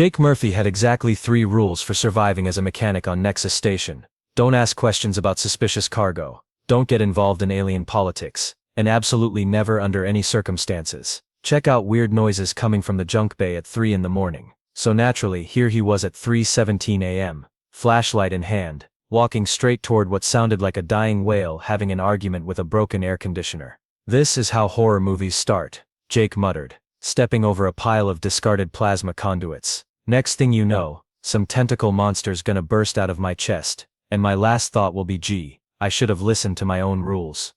Jake Murphy had exactly 3 rules for surviving as a mechanic on Nexus Station. Don't ask questions about suspicious cargo, don't get involved in alien politics, and absolutely never under any circumstances check out weird noises coming from the junk bay at 3 in the morning. So naturally, here he was at 3:17 a.m., flashlight in hand, walking straight toward what sounded like a dying whale having an argument with a broken air conditioner. This is how horror movies start, Jake muttered, stepping over a pile of discarded plasma conduits. Next thing you know, some tentacle monster's gonna burst out of my chest, and my last thought will be, gee, I should have listened to my own rules.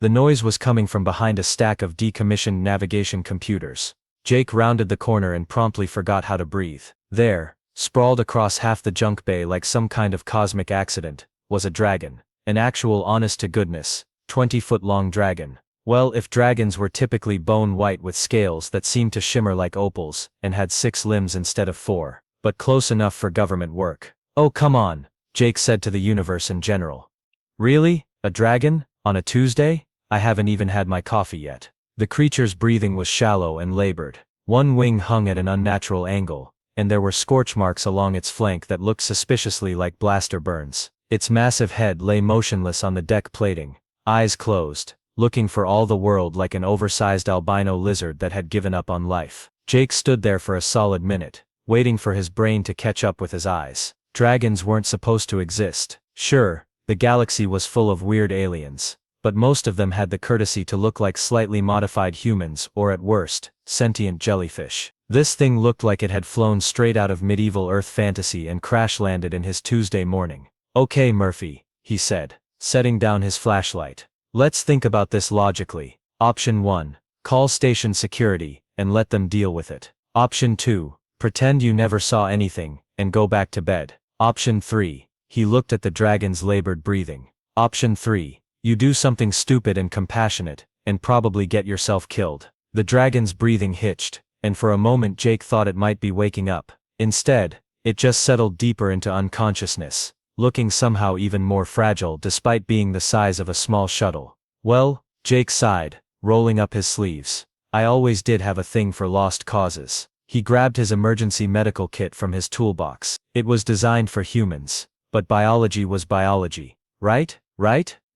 The noise was coming from behind a stack of decommissioned navigation computers. Jake rounded the corner and promptly forgot how to breathe. There, sprawled across half the junk bay like some kind of cosmic accident, was a dragon. An actual honest-to-goodness, 20-foot-long dragon. Well, if dragons were typically bone-white with scales that seemed to shimmer like opals, and had 6 limbs instead of 4, but close enough for government work. Oh come on, Jake said to the universe in general. Really? A dragon? On a Tuesday? I haven't even had my coffee yet. The creature's breathing was shallow and labored. One wing hung at an unnatural angle, and there were scorch marks along its flank that looked suspiciously like blaster burns. Its massive head lay motionless on the deck plating, eyes closed, looking for all the world like an oversized albino lizard that had given up on life. Jake stood there for a solid minute, waiting for his brain to catch up with his eyes. Dragons weren't supposed to exist. Sure, the galaxy was full of weird aliens, but most of them had the courtesy to look like slightly modified humans or at worst, sentient jellyfish. This thing looked like it had flown straight out of medieval Earth fantasy and crash-landed in his Tuesday morning. Okay Murphy, he said, setting down his flashlight. Let's think about this logically. Option 1, call station security, and let them deal with it. Option 2, pretend you never saw anything, and go back to bed. Option 3, he looked at the dragon's labored breathing. Option 3, you do something stupid and compassionate, and probably get yourself killed. The dragon's breathing hitched, and for a moment Jake thought it might be waking up. Instead, it just settled deeper into unconsciousness, looking somehow even more fragile despite being the size of a small shuttle. Well, Jake sighed, rolling up his sleeves. I always did have a thing for lost causes. He grabbed his emergency medical kit from his toolbox. It was designed for humans, but biology was biology. Right?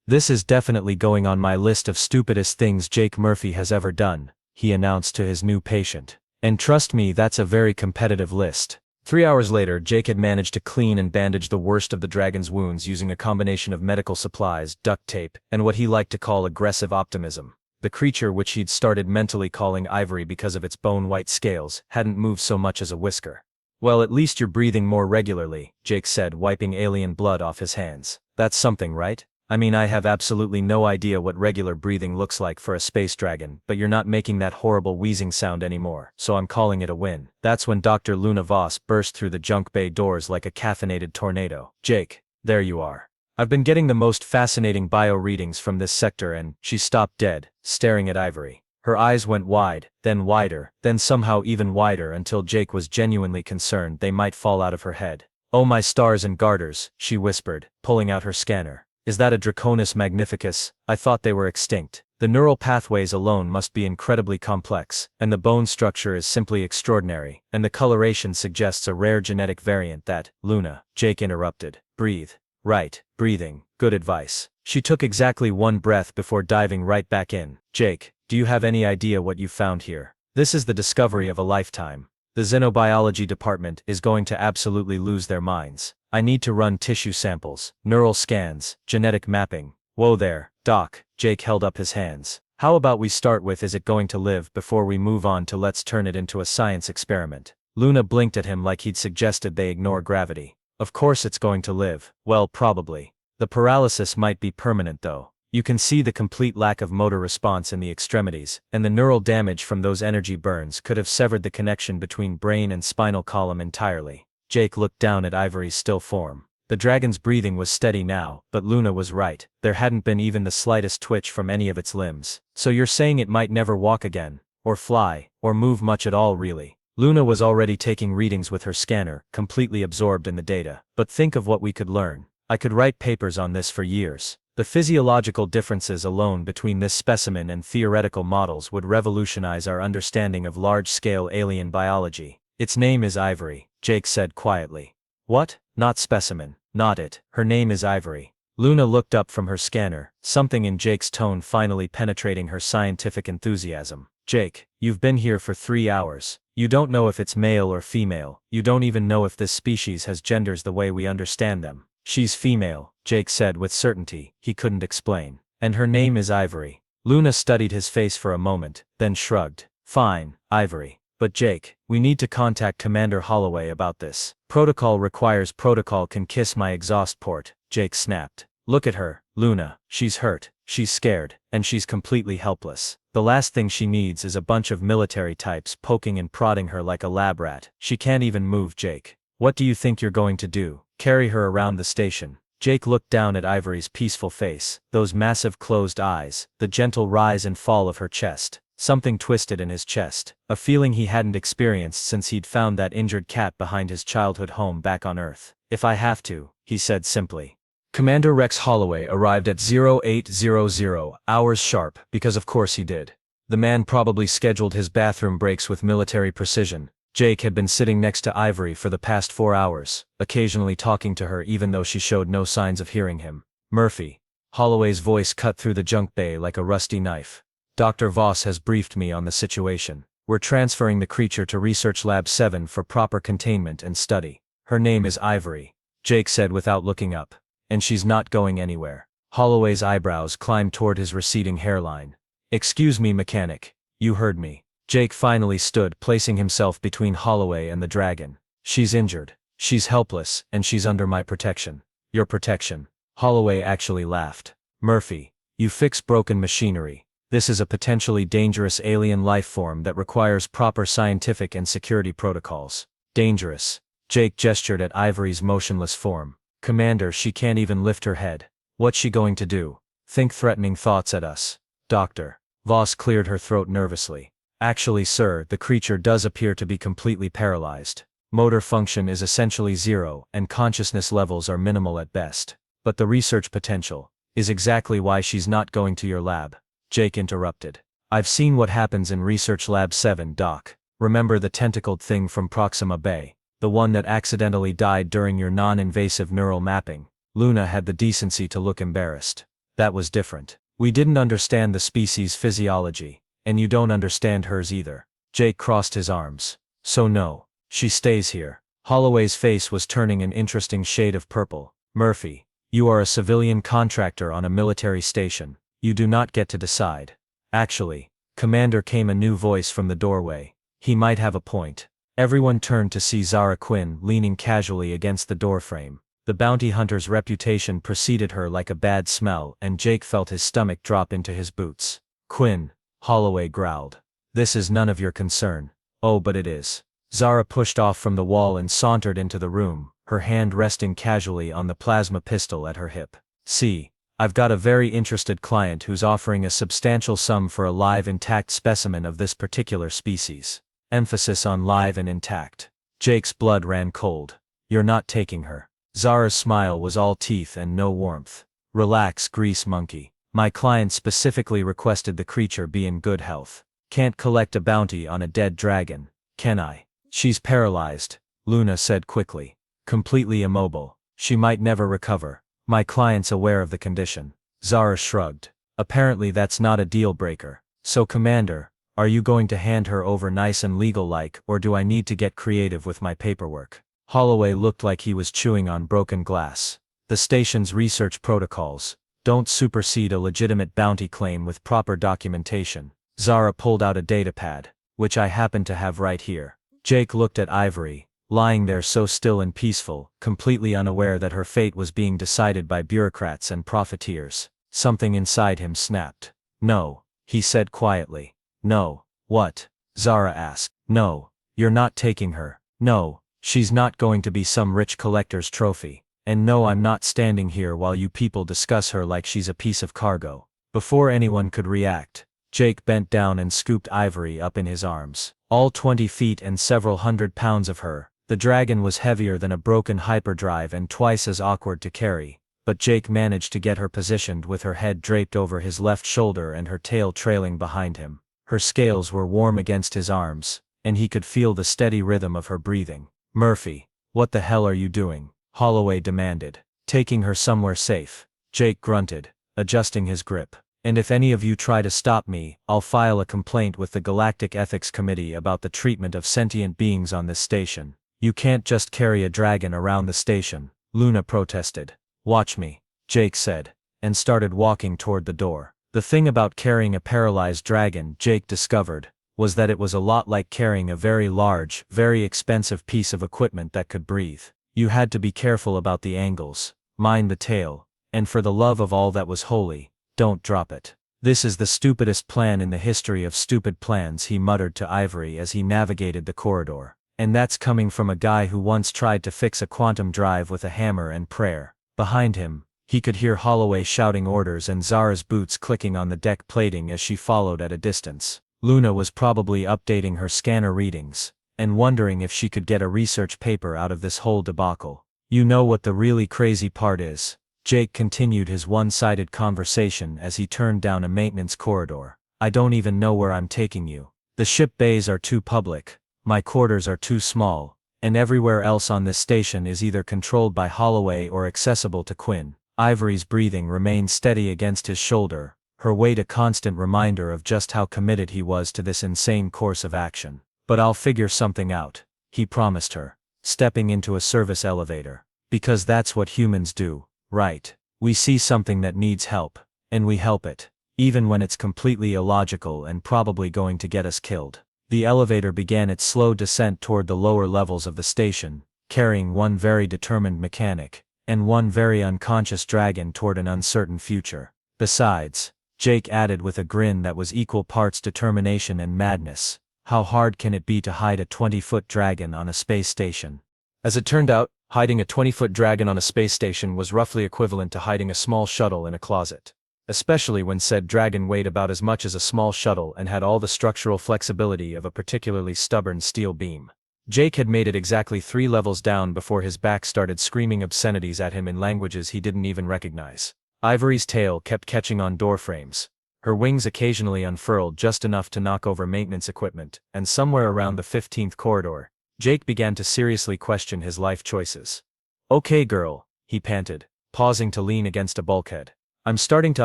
This is definitely going on my list of stupidest things Jake Murphy has ever done, he announced to his new patient. And trust me, that's a very competitive list. 3 hours later, Jake had managed to clean and bandage the worst of the dragon's wounds using a combination of medical supplies, duct tape, and what he liked to call aggressive optimism. The creature, which he'd started mentally calling Ivory because of its bone-white scales, hadn't moved so much as a whisker. Well, at least you're breathing more regularly, Jake said, wiping alien blood off his hands. That's something, right? I mean, I have absolutely no idea what regular breathing looks like for a space dragon, but you're not making that horrible wheezing sound anymore, so I'm calling it a win. That's when Dr. Luna Voss burst through the junk bay doors like a caffeinated tornado. Jake, there you are. I've been getting the most fascinating bio readings from this sector, and she stopped dead, staring at Ivory. Her eyes went wide, then wider, then somehow even wider until Jake was genuinely concerned they might fall out of her head. Oh my stars and garters, she whispered, pulling out her scanner. Is that a Draconis magnificus? I thought they were extinct. The neural pathways alone must be incredibly complex, and the bone structure is simply extraordinary, and the coloration suggests a rare genetic variant that, Luna, Jake interrupted. Breathe. Right, breathing, good advice. She took exactly 1 breath before diving right back in. Jake, do you have any idea what you found here? This is the discovery of a lifetime. The xenobiology department is going to absolutely lose their minds. I need to run tissue samples, neural scans, genetic mapping. Whoa there, Doc, Jake held up his hands. How about we start with is it going to live before we move on to let's turn it into a science experiment. Luna blinked at him like he'd suggested they ignore gravity. Of course it's going to live. Well, probably. The paralysis might be permanent though. You can see the complete lack of motor response in the extremities, and the neural damage from those energy burns could have severed the connection between brain and spinal column entirely. Jake looked down at Ivory's still form. The dragon's breathing was steady now, but Luna was right. There hadn't been even the slightest twitch from any of its limbs. So you're saying it might never walk again, or fly, or move much at all really? Luna was already taking readings with her scanner, completely absorbed in the data. But think of what we could learn. I could write papers on this for years. The physiological differences alone between this specimen and theoretical models would revolutionize our understanding of large-scale alien biology. Its name is Ivory, Jake said quietly. What? Not specimen. Not it. Her name is Ivory. Luna looked up from her scanner, something in Jake's tone finally penetrating her scientific enthusiasm. Jake, you've been here for 3 hours. You don't know if it's male or female. You don't even know if this species has genders the way we understand them. She's female, Jake said with certainty he couldn't explain. And her name is Ivory. Luna studied his face for a moment, then shrugged. Fine, Ivory. But Jake, we need to contact Commander Holloway about this. Protocol requires protocol can kiss my exhaust port, Jake snapped. Look at her, Luna. She's hurt, she's scared, and she's completely helpless. The last thing she needs is a bunch of military types poking and prodding her like a lab rat. She can't even move, Jake. What do you think you're going to do? Carry her around the station? Jake looked down at Ivory's peaceful face, those massive closed eyes, the gentle rise and fall of her chest. Something twisted in his chest, a feeling he hadn't experienced since he'd found that injured cat behind his childhood home back on Earth. If I have to, he said simply. Commander Rex Holloway arrived at 0800 hours sharp because of course he did. The man probably scheduled his bathroom breaks with military precision. Jake had been sitting next to Ivory for the past 4 hours, occasionally talking to her even though she showed no signs of hearing him. Murphy. Holloway's voice cut through the junk bay like a rusty knife. Dr. Voss has briefed me on the situation. We're transferring the creature to Research Lab 7 for proper containment and study. Her name is Ivory, Jake said without looking up. And she's not going anywhere. Holloway's eyebrows climbed toward his receding hairline. Excuse me, mechanic. You heard me. Jake finally stood, placing himself between Holloway and the dragon. She's injured. She's helpless, and she's under my protection. Your protection. Holloway actually laughed. Murphy, you fix broken machinery. This is a potentially dangerous alien life form that requires proper scientific and security protocols. Dangerous. Jake gestured at Ivory's motionless form. Commander, she can't even lift her head. What's she going to do? Think threatening thoughts at us? Doctor. Voss cleared her throat nervously. Actually, sir, the creature does appear to be completely paralyzed. Motor function is essentially zero, and consciousness levels are minimal at best. But the research potential is exactly why she's not going to your lab. Jake interrupted. I've seen what happens in Research Lab 7, Doc. Remember the tentacled thing from Proxima Bay? The one that accidentally died during your non-invasive neural mapping. Luna had the decency to look embarrassed. That was different. We didn't understand the species' physiology, and you don't understand hers either. Jake crossed his arms. So no, she stays here. Holloway's face was turning an interesting shade of purple. Murphy, you are a civilian contractor on a military station. You do not get to decide. Actually, Commander, came a new voice from the doorway. He might have a point. Everyone turned to see Zara Quinn leaning casually against the doorframe. The bounty hunter's reputation preceded her like a bad smell, and Jake felt his stomach drop into his boots. Quinn, Holloway growled. This is none of your concern. Oh, but it is. Zara pushed off from the wall and sauntered into the room, her hand resting casually on the plasma pistol at her hip. See, I've got a very interested client who's offering a substantial sum for a live intact specimen of this particular species. Emphasis on live and intact. Jake's blood ran cold. You're not taking her. Zara's smile was all teeth and no warmth. Relax, grease monkey. My client specifically requested the creature be in good health. Can't collect a bounty on a dead dragon, can I? She's paralyzed, Luna said quickly. Completely immobile. She might never recover. My client's aware of the condition. Zara shrugged. Apparently that's not a deal breaker. So Commander, are you going to hand her over nice and legal-like, or do I need to get creative with my paperwork? Holloway looked like he was chewing on broken glass. The station's research protocols don't supersede a legitimate bounty claim with proper documentation. Zara pulled out a datapad, which I happen to have right here. Jake looked at Ivory, lying there so still and peaceful, completely unaware that her fate was being decided by bureaucrats and profiteers. Something inside him snapped. No, he said quietly. No. What? Zara asked. No, you're not taking her. No, she's not going to be some rich collector's trophy. And no, I'm not standing here while you people discuss her like she's a piece of cargo. Before anyone could react, Jake bent down and scooped Ivory up in his arms. All 20 feet and several 100 pounds of her, the dragon was heavier than a broken hyperdrive and twice as awkward to carry. But Jake managed to get her positioned with her head draped over his left shoulder and her tail trailing behind him. Her scales were warm against his arms, and he could feel the steady rhythm of her breathing. Murphy, what the hell are you doing? Holloway demanded. Taking her somewhere safe. Jake grunted, adjusting his grip. And if any of you try to stop me, I'll file a complaint with the Galactic Ethics Committee about the treatment of sentient beings on this station. You can't just carry a dragon around the station, Luna protested. Watch me, Jake said, and started walking toward the door. The thing about carrying a paralyzed dragon, Jake discovered, was that it was a lot like carrying a very large, very expensive piece of equipment that could breathe. You had to be careful about the angles, mind the tail, and for the love of all that was holy, don't drop it. This is the stupidest plan in the history of stupid plans, he muttered to Ivory as he navigated the corridor. And that's coming from a guy who once tried to fix a quantum drive with a hammer and prayer. Behind him, he could hear Holloway shouting orders and Zara's boots clicking on the deck plating as she followed at a distance. Luna was probably updating her scanner readings, and wondering if she could get a research paper out of this whole debacle. You know what the really crazy part is? Jake continued his one-sided conversation as he turned down a maintenance corridor. I don't even know where I'm taking you. The ship bays are too public, my quarters are too small, and everywhere else on this station is either controlled by Holloway or accessible to Quinn. Ivory's breathing remained steady against his shoulder, her weight a constant reminder of just how committed he was to this insane course of action. But I'll figure something out, he promised her, stepping into a service elevator. Because that's what humans do. Right. We see something that needs help, and we help it, even when it's completely illogical and probably going to get us killed. The elevator began its slow descent toward the lower levels of the station, carrying one very determined mechanic, and one very unconscious dragon toward an uncertain future. Besides, Jake added with a grin that was equal parts determination and madness, how hard can it be to hide a 20-foot dragon on a space station? As it turned out, hiding a 20-foot dragon on a space station was roughly equivalent to hiding a small shuttle in a closet. Especially when said dragon weighed about as much as a small shuttle and had all the structural flexibility of a particularly stubborn steel beam. Jake had made it exactly 3 levels down before his back started screaming obscenities at him in languages he didn't even recognize. Ivory's tail kept catching on door frames. Her wings occasionally unfurled just enough to knock over maintenance equipment, and somewhere around the 15th corridor, Jake began to seriously question his life choices. Okay girl, he panted, pausing to lean against a bulkhead. I'm starting to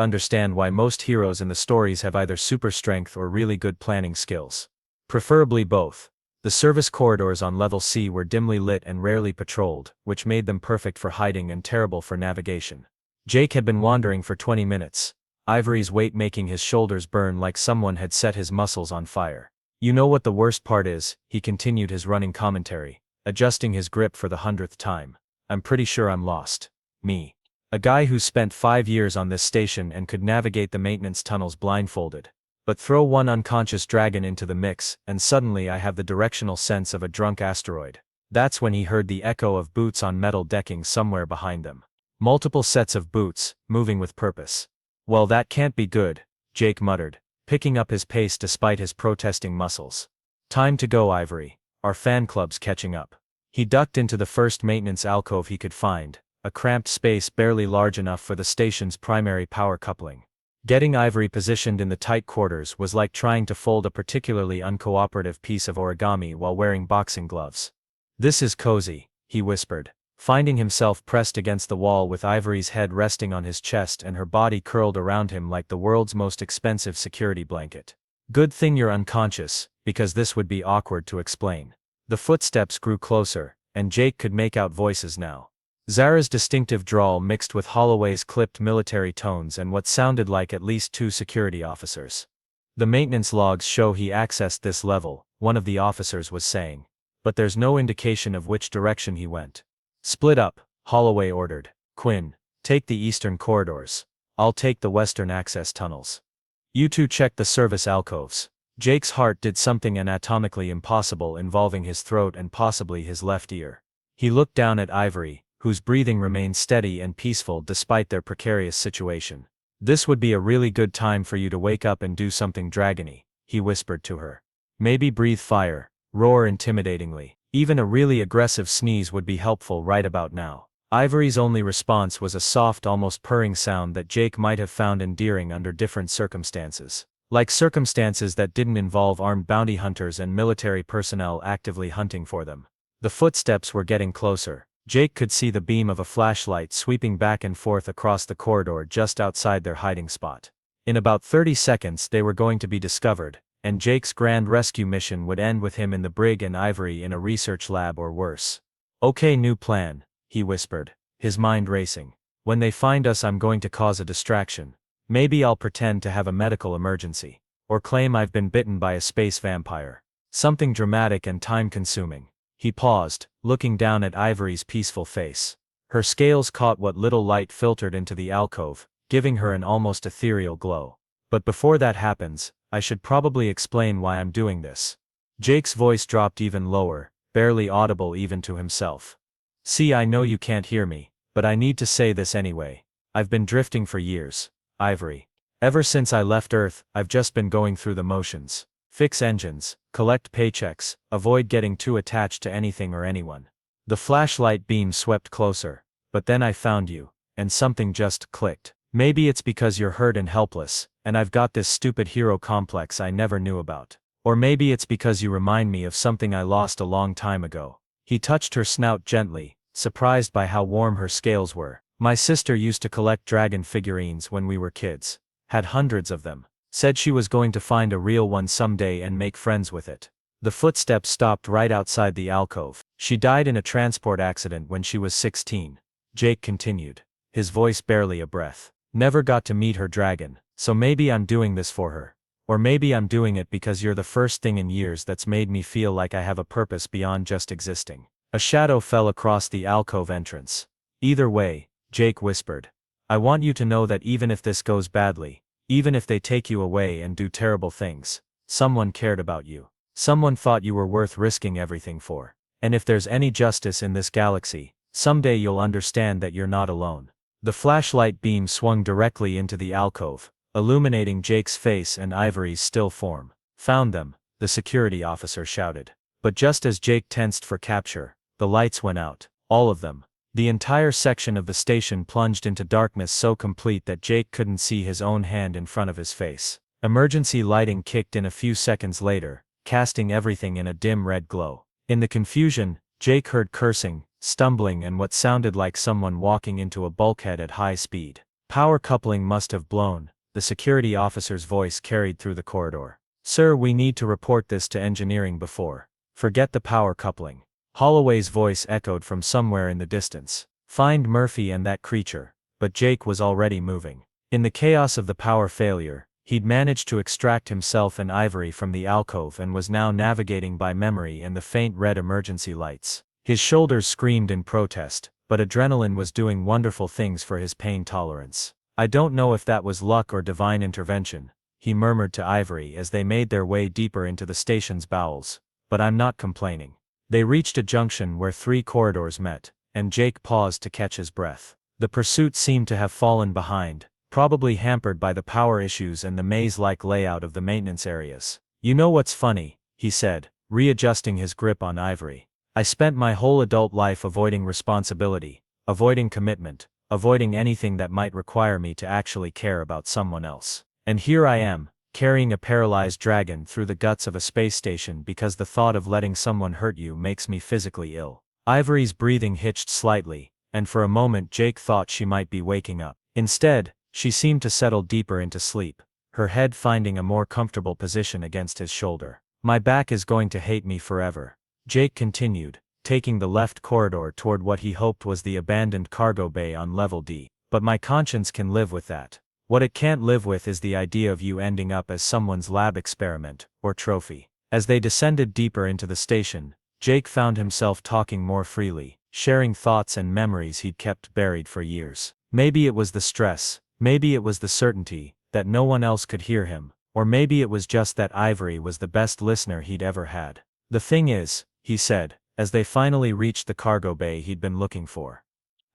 understand why most heroes in the stories have either super strength or really good planning skills. Preferably both. The service corridors on level C were dimly lit and rarely patrolled, which made them perfect for hiding and terrible for navigation. Jake had been wandering for 20 minutes, Ivory's weight making his shoulders burn like someone had set his muscles on fire. You know what the worst part is, he continued his running commentary, adjusting his grip for the 100th time. I'm pretty sure I'm lost. Me. A guy who spent 5 years on this station and could navigate the maintenance tunnels blindfolded. But throw one unconscious dragon into the mix, and suddenly I have the directional sense of a drunk asteroid. That's when he heard the echo of boots on metal decking somewhere behind them. Multiple sets of boots, moving with purpose. Well, that can't be good, Jake muttered, picking up his pace despite his protesting muscles. Time to go, Ivory. Our fan club's catching up. He ducked into the first maintenance alcove he could find, a cramped space barely large enough for the station's primary power coupling. Getting Ivory positioned in the tight quarters was like trying to fold a particularly uncooperative piece of origami while wearing boxing gloves. This is cozy, he whispered, finding himself pressed against the wall with Ivory's head resting on his chest and her body curled around him like the world's most expensive security blanket. Good thing you're unconscious, because this would be awkward to explain. The footsteps grew closer, and Jake could make out voices now. Zara's distinctive drawl mixed with Holloway's clipped military tones and what sounded like at least 2 security officers. The maintenance logs show he accessed this level, one of the officers was saying. But there's no indication of which direction he went. Split up, Holloway ordered. Quinn, take the eastern corridors. I'll take the western access tunnels. You two check the service alcoves. Jake's heart did something anatomically impossible involving his throat and possibly his left ear. He looked down at Ivory, whose breathing remained steady and peaceful despite their precarious situation. This would be a really good time for you to wake up and do something dragony, he whispered to her. Maybe breathe fire, roar intimidatingly. Even a really aggressive sneeze would be helpful right about now. Ivory's only response was a soft, almost purring sound that Jake might have found endearing under different circumstances. Like circumstances that didn't involve armed bounty hunters and military personnel actively hunting for them. The footsteps were getting closer. Jake could see the beam of a flashlight sweeping back and forth across the corridor just outside their hiding spot. In about 30 seconds they were going to be discovered, and Jake's grand rescue mission would end with him in the brig and Ivory in a research lab or worse. "Okay, new plan," he whispered, his mind racing. "When they find us I'm going to cause a distraction. Maybe I'll pretend to have a medical emergency. Or claim I've been bitten by a space vampire. Something dramatic and time-consuming." He paused, looking down at Ivory's peaceful face. Her scales caught what little light filtered into the alcove, giving her an almost ethereal glow. "But before that happens, I should probably explain why I'm doing this." Jake's voice dropped even lower, barely audible even to himself. "See, I know you can't hear me, but I need to say this anyway. I've been drifting for years, Ivory. Ever since I left Earth, I've just been going through the motions. Fix engines, collect paychecks, avoid getting too attached to anything or anyone." The flashlight beam swept closer. "But then I found you, and something just clicked. Maybe it's because you're hurt and helpless, and I've got this stupid hero complex I never knew about. Or maybe it's because you remind me of something I lost a long time ago." He touched her snout gently, surprised by how warm her scales were. "My sister used to collect dragon figurines when we were kids. Had hundreds of them. Said she was going to find a real one someday and make friends with it." The footsteps stopped right outside the alcove. "She died in a transport accident when she was 16. Jake continued, his voice barely a breath. "Never got to meet her dragon, so maybe I'm doing this for her. Or maybe I'm doing it because you're the first thing in years that's made me feel like I have a purpose beyond just existing." A shadow fell across the alcove entrance. "Either way," Jake whispered, "I want you to know that even if this goes badly, even if they take you away and do terrible things, someone cared about you. Someone thought you were worth risking everything for. And if there's any justice in this galaxy, someday you'll understand that you're not alone." The flashlight beam swung directly into the alcove, illuminating Jake's face and Ivory's still form. "Found them," the security officer shouted. But just as Jake tensed for capture, the lights went out. All of them. The entire section of the station plunged into darkness so complete that Jake couldn't see his own hand in front of his face. Emergency lighting kicked in a few seconds later, casting everything in a dim red glow. In the confusion, Jake heard cursing, stumbling and what sounded like someone walking into a bulkhead at high speed. "Power coupling must have blown," the security officer's voice carried through the corridor. "Sir, we need to report this to engineering before." "Forget the power coupling." Holloway's voice echoed from somewhere in the distance. "Find Murphy and that creature." But Jake was already moving. In the chaos of the power failure, he'd managed to extract himself and Ivory from the alcove and was now navigating by memory and the faint red emergency lights. His shoulders screamed in protest, but adrenaline was doing wonderful things for his pain tolerance. "I don't know if that was luck or divine intervention," he murmured to Ivory as they made their way deeper into the station's bowels. "But I'm not complaining." They reached a junction where 3 corridors met, and Jake paused to catch his breath. The pursuit seemed to have fallen behind, probably hampered by the power issues and the maze-like layout of the maintenance areas. "You know what's funny," he said, readjusting his grip on Ivory. "I spent my whole adult life avoiding responsibility, avoiding commitment, avoiding anything that might require me to actually care about someone else. And here I am, carrying a paralyzed dragon through the guts of a space station because the thought of letting someone hurt you makes me physically ill." Ivory's breathing hitched slightly, and for a moment Jake thought she might be waking up. Instead, she seemed to settle deeper into sleep, her head finding a more comfortable position against his shoulder. "My back is going to hate me forever," Jake continued, taking the left corridor toward what he hoped was the abandoned cargo bay on level D. "But my conscience can live with that. What it can't live with is the idea of you ending up as someone's lab experiment, or trophy." As they descended deeper into the station, Jake found himself talking more freely, sharing thoughts and memories he'd kept buried for years. Maybe it was the stress, maybe it was the certainty that no one else could hear him, or maybe it was just that Ivory was the best listener he'd ever had. "The thing is," he said, as they finally reached the cargo bay he'd been looking for,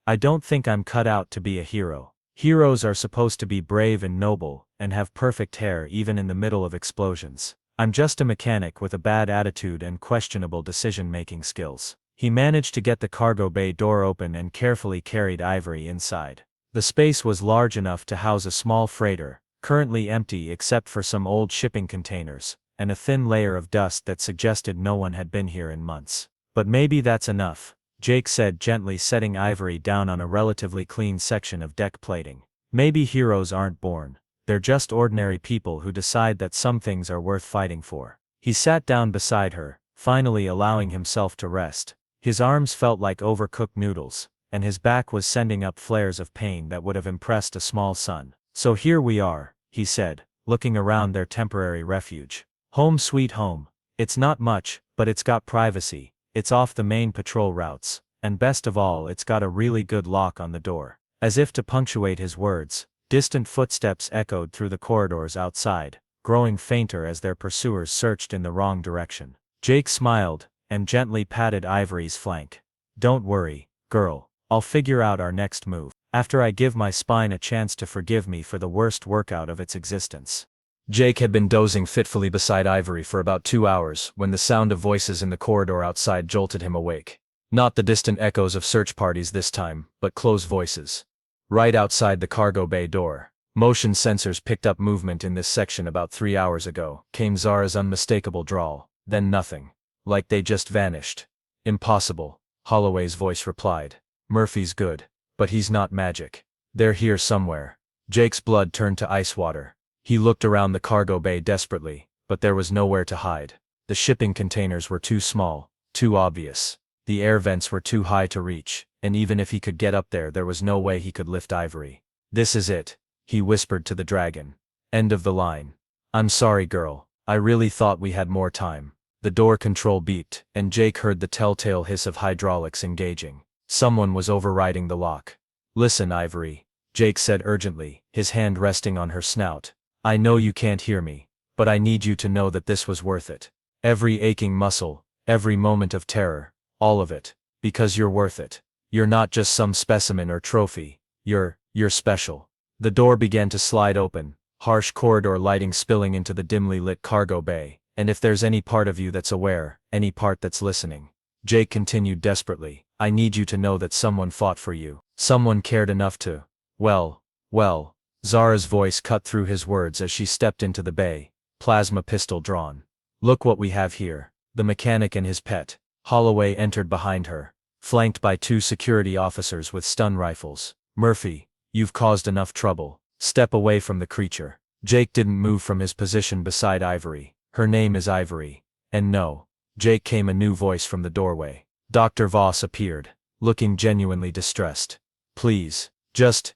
"I don't think I'm cut out to be a hero. Heroes are supposed to be brave and noble, and have perfect hair even in the middle of explosions. I'm just a mechanic with a bad attitude and questionable decision-making skills." He managed to get the cargo bay door open and carefully carried Ivory inside. The space was large enough to house a small freighter, currently empty except for some old shipping containers, and a thin layer of dust that suggested no one had been here in months. But maybe that's enough, Jake said, gently setting Ivory down on a relatively clean section of deck plating. Maybe heroes aren't born. They're just ordinary people who decide that some things are worth fighting for. He sat down beside her, finally allowing himself to rest. His arms felt like overcooked noodles, and his back was sending up flares of pain that would have impressed a small son. So here we are, he said, looking around their temporary refuge. Home sweet home. It's not much, but it's got privacy. It's off the main patrol routes, and best of all, it's got a really good lock on the door. As if to punctuate his words, distant footsteps echoed through the corridors outside, growing fainter as their pursuers searched in the wrong direction. Jake smiled, and gently patted Ivory's flank. Don't worry, girl, I'll figure out our next move, after I give my spine a chance to forgive me for the worst workout of its existence. Jake had been dozing fitfully beside Ivory for about 2 hours when the sound of voices in the corridor outside jolted him awake. Not the distant echoes of search parties this time, but close voices. Right outside the cargo bay door. Motion sensors picked up movement in this section about 3 hours ago, came Zara's unmistakable drawl, then nothing. Like they just vanished. Impossible, Holloway's voice replied. Murphy's good, but he's not magic. They're here somewhere. Jake's blood turned to ice water. He looked around the cargo bay desperately, but there was nowhere to hide. The shipping containers were too small, too obvious. The air vents were too high to reach, and even if he could get up there was no way he could lift Ivory. This is it, he whispered to the dragon. End of the line. I'm sorry, girl. I really thought we had more time. The door control beeped, and Jake heard the telltale hiss of hydraulics engaging. Someone was overriding the lock. Listen, Ivory, Jake said urgently, his hand resting on her snout. I know you can't hear me, but I need you to know that this was worth it. Every aching muscle, every moment of terror, all of it, because you're worth it. You're not just some specimen or trophy, you're special. The door began to slide open, harsh corridor lighting spilling into the dimly lit cargo bay, and if there's any part of you that's aware, any part that's listening. Jake continued desperately, I need you to know that someone fought for you, someone cared enough to, well, Zara's voice cut through his words as she stepped into the bay, plasma pistol drawn. Look what we have here. The mechanic and his pet. Holloway entered behind her, flanked by 2 security officers with stun rifles. Murphy, you've caused enough trouble. Step away from the creature. Jake didn't move from his position beside Ivory. Her name is Ivory. And no. Jake came a new voice from the doorway. Dr. Voss appeared, looking genuinely distressed. Please, just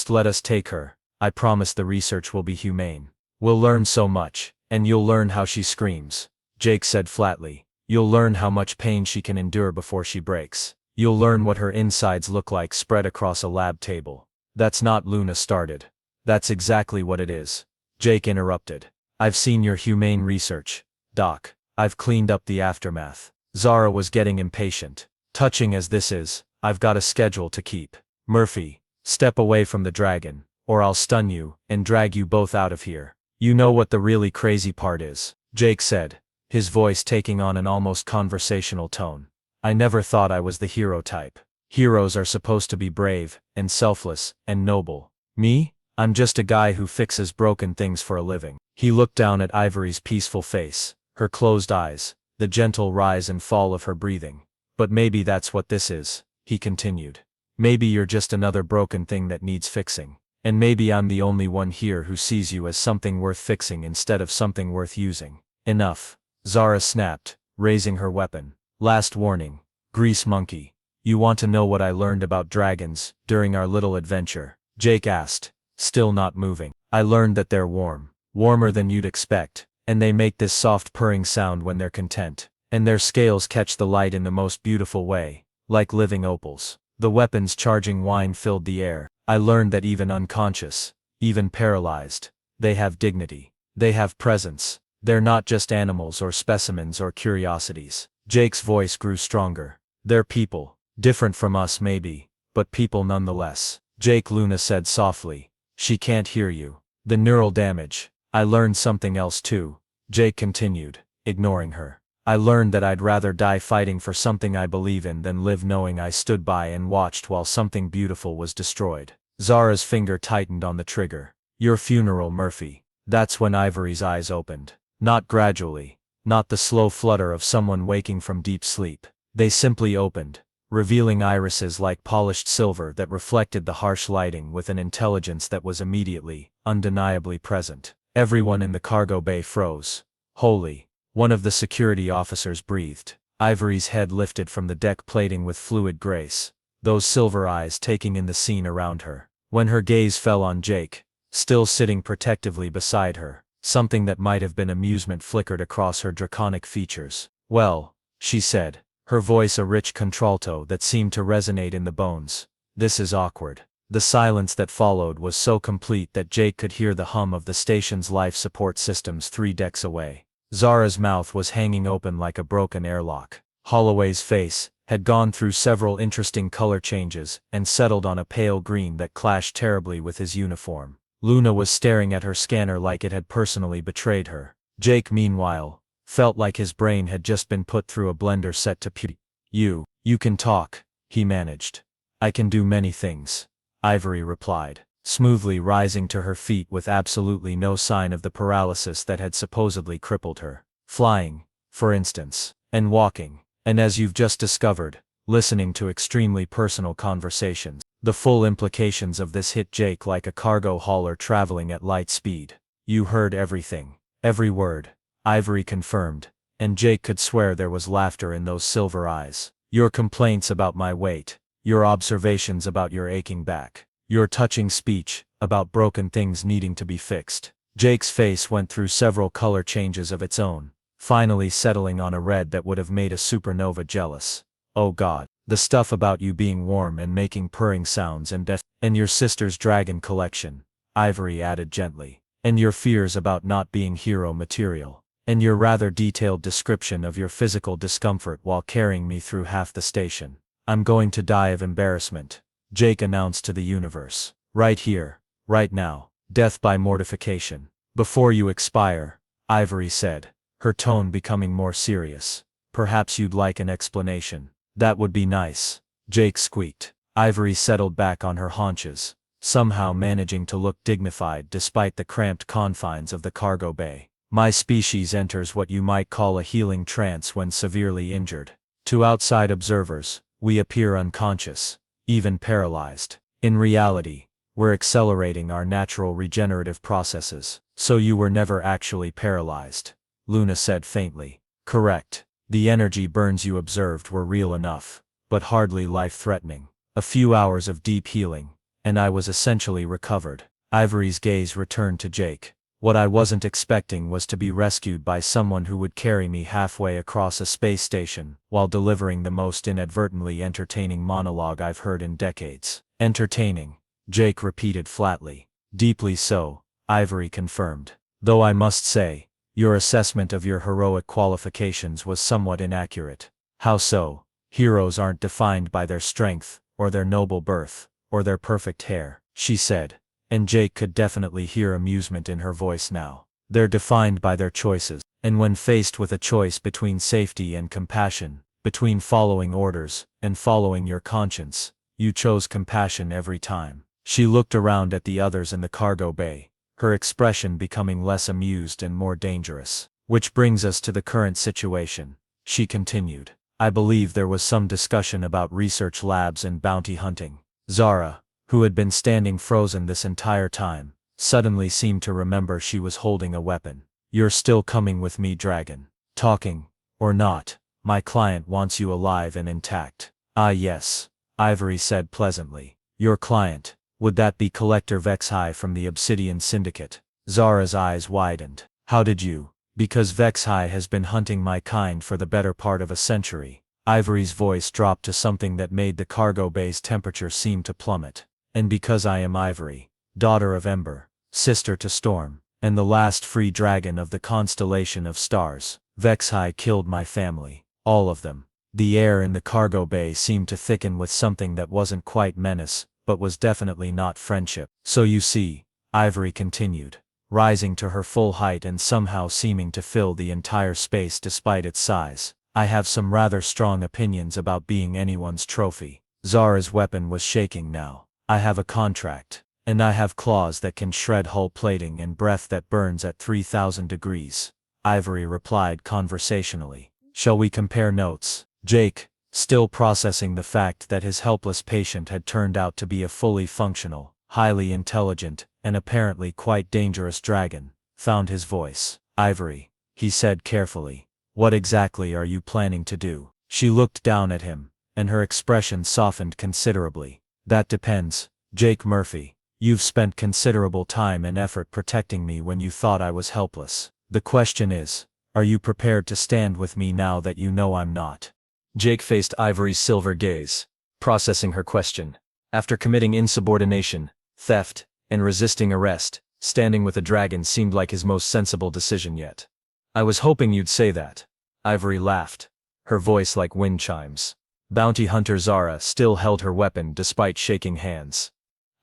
let us take her. I promise the research will be humane. We'll learn so much, and you'll learn how she screams. Jake said flatly. You'll learn how much pain she can endure before she breaks. You'll learn what her insides look like spread across a lab table. That's not Luna started. That's exactly what it is. Jake interrupted. I've seen your humane research, Doc. I've cleaned up the aftermath. Zara was getting impatient. Touching as this is, I've got a schedule to keep. Murphy, step away from the dragon, or I'll stun you, and drag you both out of here. You know what the really crazy part is, Jake said, his voice taking on an almost conversational tone. I never thought I was the hero type. Heroes are supposed to be brave, and selfless, and noble. Me? I'm just a guy who fixes broken things for a living. He looked down at Ivory's peaceful face, her closed eyes, the gentle rise and fall of her breathing. But maybe that's what this is, he continued. Maybe you're just another broken thing that needs fixing. And maybe I'm the only one here who sees you as something worth fixing instead of something worth using. Enough. Zara snapped, raising her weapon. Last warning. Grease monkey. You want to know what I learned about dragons during our little adventure? Jake asked, still not moving. I learned that they're warm. Warmer than you'd expect. And they make this soft purring sound when they're content. And their scales catch the light in the most beautiful way, like living opals. The weapon's charging whine filled the air. I learned that even unconscious, even paralyzed, they have dignity. They have presence. They're not just animals or specimens or curiosities. Jake's voice grew stronger. They're people. Different from us maybe, but people nonetheless. Jake, Luna said softly. She can't hear you. The neural damage. I learned something else too. Jake continued, ignoring her. I learned that I'd rather die fighting for something I believe in than live knowing I stood by and watched while something beautiful was destroyed. Zara's finger tightened on the trigger. Your funeral, Murphy. That's when Ivory's eyes opened. Not gradually. Not the slow flutter of someone waking from deep sleep. They simply opened, revealing irises like polished silver that reflected the harsh lighting with an intelligence that was immediately, undeniably present. Everyone in the cargo bay froze. Holy! One of the security officers breathed. Ivory's head lifted from the deck plating with fluid grace, those silver eyes taking in the scene around her. When her gaze fell on Jake, still sitting protectively beside her, something that might have been amusement flickered across her draconic features. "Well," she said, her voice a rich contralto that seemed to resonate in the bones. "This is awkward." The silence that followed was so complete that Jake could hear the hum of the station's life support systems 3 decks away. Zara's mouth was hanging open like a broken airlock. Holloway's face had gone through several interesting color changes and settled on a pale green that clashed terribly with his uniform. Luna was staring at her scanner like it had personally betrayed her. Jake, meanwhile, felt like his brain had just been put through a blender set to puree. You can talk," he managed. "I can do many things," Ivory replied, smoothly rising to her feet with absolutely no sign of the paralysis that had supposedly crippled her. "Flying, for instance, and walking, and as you've just discovered, listening to extremely personal conversations." The full implications of this hit Jake like a cargo hauler traveling at light speed. "You heard everything. Every word," Ivory confirmed, and Jake could swear there was laughter in those silver eyes. "Your complaints about my weight, your observations about your aching back, your touching speech about broken things needing to be fixed." Jake's face went through several color changes of its own, finally settling on a red that would have made a supernova jealous. "Oh God, the stuff about you being warm and making purring sounds and death, and your sister's dragon collection," Ivory added gently, "and your fears about not being hero material, and your rather detailed description of your physical discomfort while carrying me through half the station. I'm going to die of embarrassment," Jake announced to the universe. "Right here, right now. Death by mortification. Before you expire," Ivory said, her tone becoming more serious. "Perhaps you'd like an explanation." "That would be nice," Jake squeaked. Ivory settled back on her haunches, somehow managing to look dignified despite the cramped confines of the cargo bay. "My species enters what you might call a healing trance when severely injured. To outside observers, we appear unconscious, even paralyzed. In reality, we're accelerating our natural regenerative processes." "So you were never actually paralyzed," Luna said faintly. "Correct. The energy burns you observed were real enough, but hardly life-threatening. A few hours of deep healing, and I was essentially recovered." Ivory's gaze returned to Jake. "What I wasn't expecting was to be rescued by someone who would carry me halfway across a space station while delivering the most inadvertently entertaining monologue I've heard in decades." "Entertaining," Jake repeated flatly. "Deeply so," Ivory confirmed. "Though I must say, your assessment of your heroic qualifications was somewhat inaccurate." "How so?" "Heroes aren't defined by their strength, or their noble birth, or their perfect hair," she said, and Jake could definitely hear amusement in her voice now. "They're defined by their choices, and when faced with a choice between safety and compassion, between following orders and following your conscience, you chose compassion every time." She looked around at the others in the cargo bay, her expression becoming less amused and more dangerous. "Which brings us to the current situation," she continued. "I believe there was some discussion about research labs and bounty hunting." Zara, who had been standing frozen this entire time, suddenly seemed to remember she was holding a weapon. "You're still coming with me, Dragon. Talking, or not, my client wants you alive and intact." "Ah yes," Ivory said pleasantly. "Your client, would that be Collector Vexhai from the Obsidian Syndicate?" Zara's eyes widened. "How did you?" "Because Vexhai has been hunting my kind for the better part of a century." Ivory's voice dropped to something that made the cargo bay's temperature seem to plummet. "And because I am Ivory, daughter of Ember, sister to Storm, and the last free dragon of the constellation of stars, Vexhai killed my family. All of them." The air in the cargo bay seemed to thicken with something that wasn't quite menace, but was definitely not friendship. "So you see," Ivory continued, rising to her full height and somehow seeming to fill the entire space despite its size, "I have some rather strong opinions about being anyone's trophy." Zara's weapon was shaking now. "I have a contract, and I have claws that can shred hull plating and breath that burns at 3,000 degrees. Ivory replied conversationally. "Shall we compare notes?" Jake, still processing the fact that his helpless patient had turned out to be a fully functional, highly intelligent, and apparently quite dangerous dragon, found his voice. "Ivory," he said carefully, "what exactly are you planning to do?" She looked down at him, and her expression softened considerably. "That depends, Jake Murphy. You've spent considerable time and effort protecting me when you thought I was helpless. The question is, are you prepared to stand with me now that you know I'm not?" Jake faced Ivory's silver gaze, processing her question. After committing insubordination, theft, and resisting arrest, standing with a dragon seemed like his most sensible decision yet. "I was hoping you'd say that." Ivory laughed, her voice like wind chimes. Bounty hunter Zara still held her weapon despite shaking hands.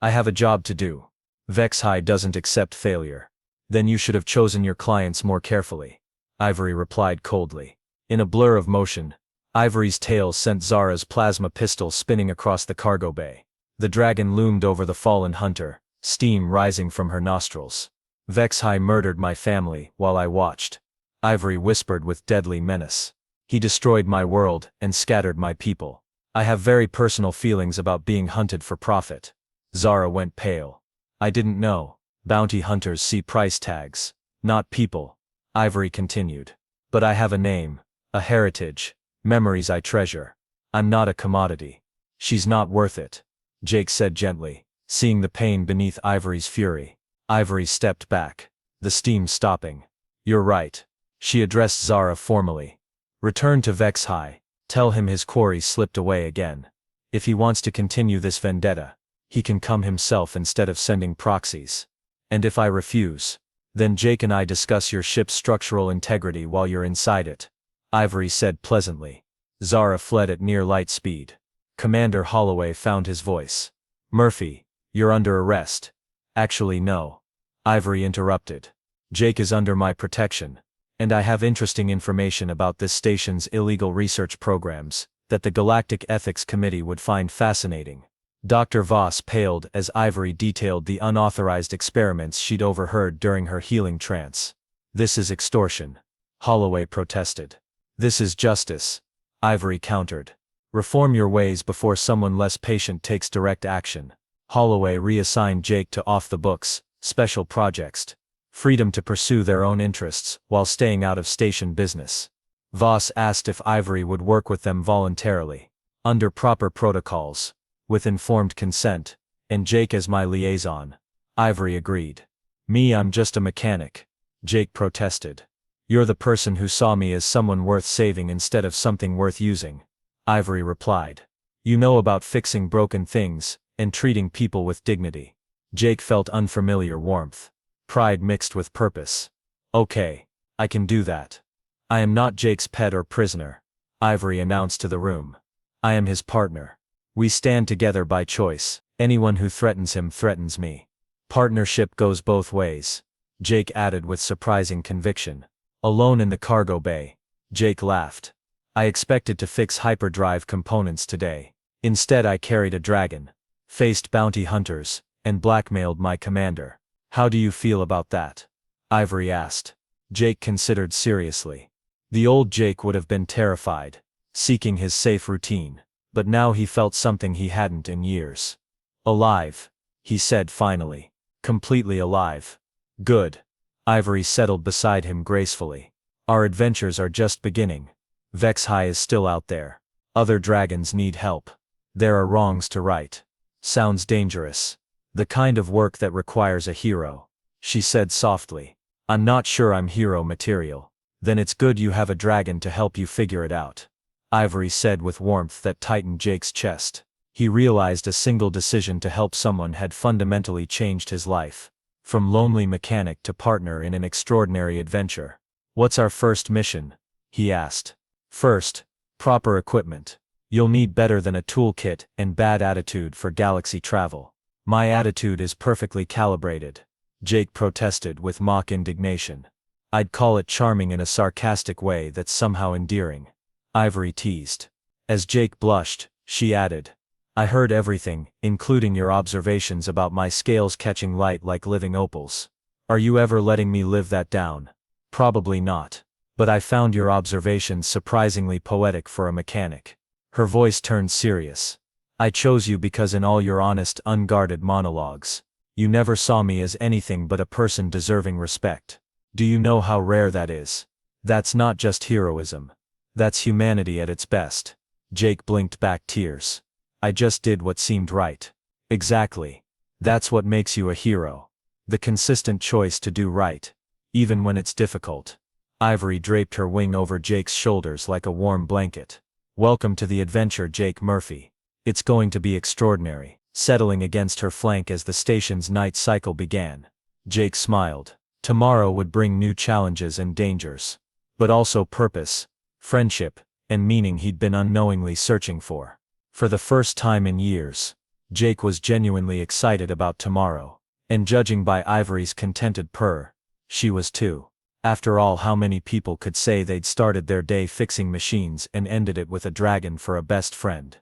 "I have a job to do. Vex High doesn't accept failure." "Then you should have chosen your clients more carefully," Ivory replied coldly. In a blur of motion, Ivory's tail sent Zara's plasma pistol spinning across the cargo bay. The dragon loomed over the fallen hunter, steam rising from her nostrils. "Vex High murdered my family while I watched," Ivory whispered with deadly menace. "He destroyed my world and scattered my people. I have very personal feelings about being hunted for profit." Zara went pale. "I didn't know. Bounty hunters see price tags, not people," Ivory continued. "But I have a name, a heritage, memories I treasure. I'm not a commodity." "She's not worth it," Jake said gently, seeing the pain beneath Ivory's fury. Ivory stepped back, the steam stopping. "You're right." She addressed Zara formally. "Return to Vex High, tell him his quarry slipped away again. If he wants to continue this vendetta, he can come himself instead of sending proxies. And if I refuse, then Jake and I discuss your ship's structural integrity while you're inside it," Ivory said pleasantly. Zara fled at near light speed. Commander Holloway found his voice. "Murphy, you're under arrest." "Actually no," Ivory interrupted. "Jake is under my protection, and I have interesting information about this station's illegal research programs that the Galactic Ethics Committee would find fascinating." Dr. Voss paled as Ivory detailed the unauthorized experiments she'd overheard during her healing trance. "This is extortion," Holloway protested. "This is justice," Ivory countered. "Reform your ways before someone less patient takes direct action." Holloway reassigned Jake to off-the-books, special projects, freedom to pursue their own interests while staying out of station business. Voss asked if Ivory would work with them voluntarily, under proper protocols, with informed consent, and Jake as my liaison. Ivory agreed. "Me, I'm just a mechanic," Jake protested. "You're the person who saw me as someone worth saving instead of something worth using," Ivory replied. "You know about fixing broken things, and treating people with dignity." Jake felt unfamiliar warmth. Pride mixed with purpose. "Okay, I can do that. I am not Jake's pet or prisoner," Ivory announced to the room. "I am his partner. We stand together by choice. Anyone who threatens him threatens me." "Partnership goes both ways," Jake added with surprising conviction. Alone in the cargo bay, Jake laughed. "I expected to fix hyperdrive components today. Instead I carried a dragon, faced bounty hunters, and blackmailed my commander. How do you feel about that?" Ivory asked. Jake considered seriously. The old Jake would have been terrified, seeking his safe routine, but now he felt something he hadn't in years. "Alive," he said finally. "Completely alive." "Good." Ivory settled beside him gracefully. "Our adventures are just beginning. Vex High is still out there. Other dragons need help. There are wrongs to right." "Sounds dangerous. The kind of work that requires a hero," she said softly. "I'm not sure I'm hero material." "Then it's good you have a dragon to help you figure it out," Ivory said with warmth that tightened Jake's chest. He realized a single decision to help someone had fundamentally changed his life. From lonely mechanic to partner in an extraordinary adventure. "What's our first mission?" he asked. "First, proper equipment. You'll need better than a toolkit and bad attitude for galaxy travel." "My attitude is perfectly calibrated," Jake protested with mock indignation. "I'd call it charming in a sarcastic way that's somehow endearing," Ivory teased. As Jake blushed, she added, "I heard everything, including your observations about my scales catching light like living opals. Are you ever letting me live that down?" "Probably not. But I found your observations surprisingly poetic for a mechanic." Her voice turned serious. I chose you because in all your honest, unguarded monologues, you never saw me as anything but a person deserving respect. Do you know how rare that is? That's not just heroism. That's humanity at its best. Jake blinked back tears. I just did what seemed right. Exactly. That's what makes you a hero. The consistent choice to do right, even when it's difficult. Ivory draped her wing over Jake's shoulders like a warm blanket. Welcome to the adventure, Jake Murphy. It's going to be extraordinary. Settling against her flank as the station's night cycle began, Jake smiled. Tomorrow would bring new challenges and dangers, but also purpose, friendship, and meaning he'd been unknowingly searching for. For the first time in years, Jake was genuinely excited about tomorrow, and judging by Ivory's contented purr, she was too. After all, how many people could say they'd started their day fixing machines and ended it with a dragon for a best friend?